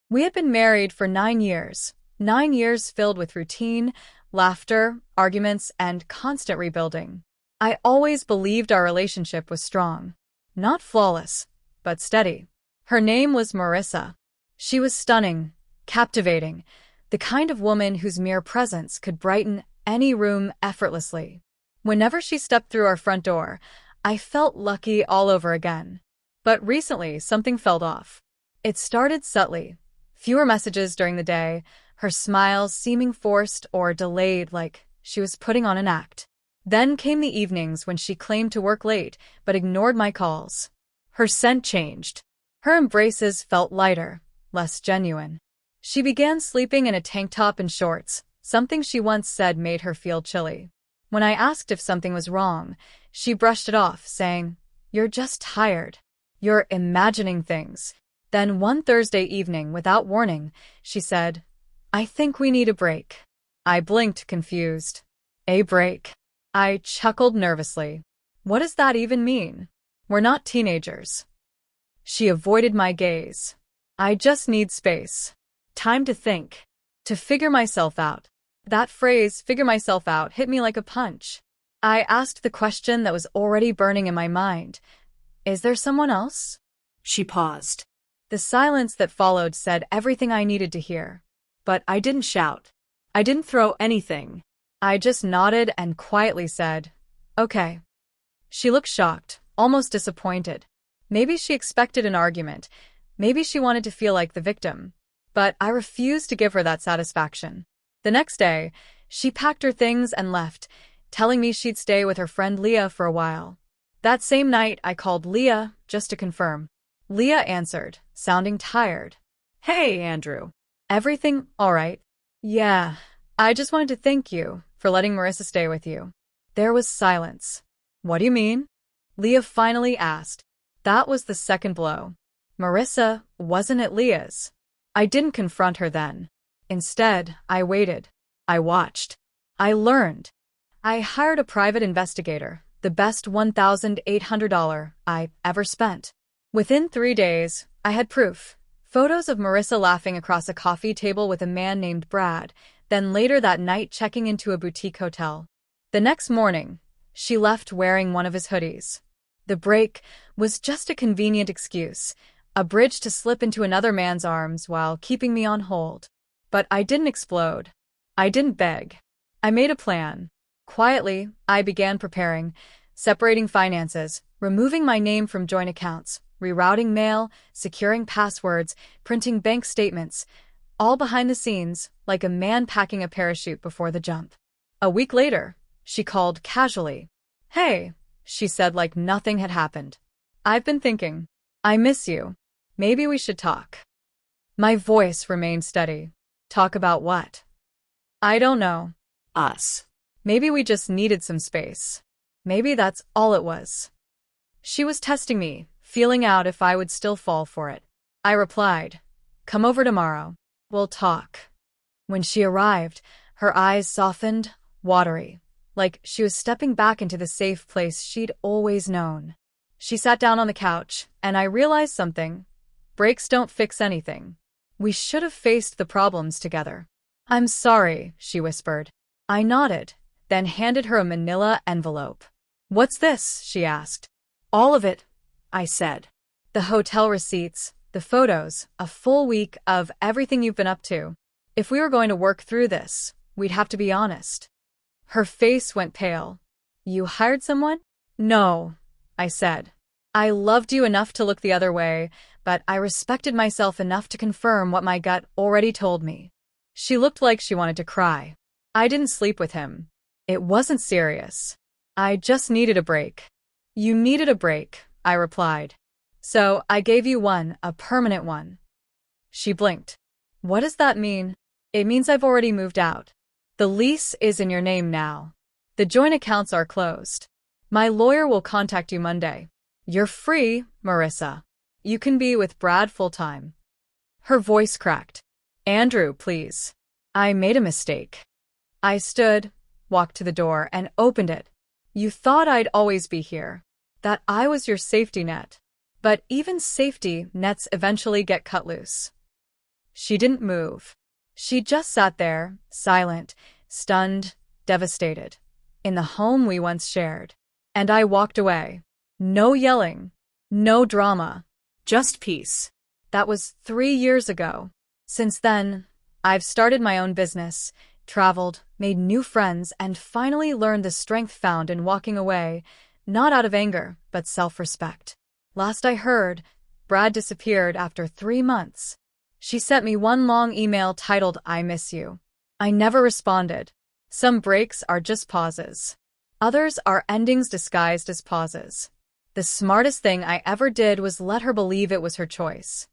We had been married for 9 years, 9 years filled with routine, laughter, arguments, and constant rebuilding. I always believed our relationship was strong. Not flawless, but steady. Her name was Marissa. She was stunning, captivating, the kind of woman whose mere presence could brighten any room effortlessly. Whenever she stepped through our front door, I felt lucky all over again. But recently, something felt off. It started subtly. Fewer messages during the day, her smiles seeming forced or delayed like she was putting on an act. Then came the evenings when she claimed to work late but ignored my calls. Her scent changed. Her embraces felt lighter, less genuine. She began sleeping in a tank top and shorts, something she once said made her feel chilly. When I asked if something was wrong, she brushed it off, saying, "You're just tired. You're imagining things." Then one Thursday evening, without warning, she said, "I think we need a break." I blinked, confused. A break? I chuckled nervously. What does that even mean? We're not teenagers. She avoided my gaze. I just need space. Time to think. To figure myself out. That phrase, figure myself out, hit me like a punch. I asked the question that was already burning in my mind. Is there someone else? She paused. The silence that followed said everything I needed to hear. But I didn't shout. I didn't throw anything. I just nodded and quietly said, "Okay." She looked shocked, almost disappointed. Maybe she expected an argument. Maybe she wanted to feel like the victim. But I refused to give her that satisfaction. The next day, she packed her things and left, telling me she'd stay with her friend Leah for a while. That same night, I called Leah just to confirm. Leah answered, sounding tired. "Hey, Andrew. Everything all right?" "Yeah. I just wanted to thank you for letting Marissa stay with you." There was silence. "What do you mean?" Leah finally asked. That was the second blow. Marissa wasn't at Leah's. I didn't confront her then. Instead, I waited. I watched. I learned. I hired a private investigator, the best $1,800 I ever spent. Within 3 days, I had proof. Photos of Marissa laughing across a coffee table with a man named Brad, then later that night checking into a boutique hotel. The next morning, she left wearing one of his hoodies. The break was just a convenient excuse, a bridge to slip into another man's arms while keeping me on hold. But I didn't explode. I didn't beg. I made a plan. Quietly, I began preparing, separating finances, removing my name from joint accounts, rerouting mail, securing passwords, printing bank statements, all behind the scenes, like a man packing a parachute before the jump. A week later, she called casually. "Hey," she said like nothing had happened. "I've been thinking. I miss you. Maybe we should talk." My voice remained steady. "Talk about what?" "I don't know." Us. Maybe we just needed some space. Maybe that's all it was. She was testing me, feeling out if I would still fall for it. I replied, "Come over tomorrow. We'll talk." When she arrived, her eyes softened, watery, like she was stepping back into the safe place she'd always known. She sat down on the couch, and I realized something. Breaks don't fix anything. We should have faced the problems together. "I'm sorry," she whispered. I nodded, then handed her a manila envelope. "What's this?" she asked. "All of it," I said. "The hotel receipts, the photos, a full week of everything you've been up to. If we were going to work through this, we'd have to be honest." Her face went pale. "You hired someone?" "No," I said. "I loved you enough to look the other way, but I respected myself enough to confirm what my gut already told me." She looked like she wanted to cry. "I didn't sleep with him. It wasn't serious. I just needed a break." "You needed a break," I replied. "So I gave you one, a permanent one." She blinked. "What does that mean?" "It means I've already moved out. The lease is in your name now. The joint accounts are closed. My lawyer will contact you Monday. You're free, Marissa. You can be with Brad full-time." Her voice cracked. "Andrew, please. I made a mistake." I stood, walked to the door, and opened it. "You thought I'd always be here, that I was your safety net. But even safety nets eventually get cut loose." She didn't move. She just sat there, silent, stunned, devastated, in the home we once shared. And I walked away. No yelling. No drama. Just peace. That was 3 years ago. Since then, I've started my own business, traveled, made new friends, and finally learned the strength found in walking away, not out of anger, but self-respect. Last I heard, Brad disappeared after 3 months. She sent me one long email titled, "I miss you." I never responded. Some breaks are just pauses. Others are endings disguised as pauses. The smartest thing I ever did was let her believe it was her choice.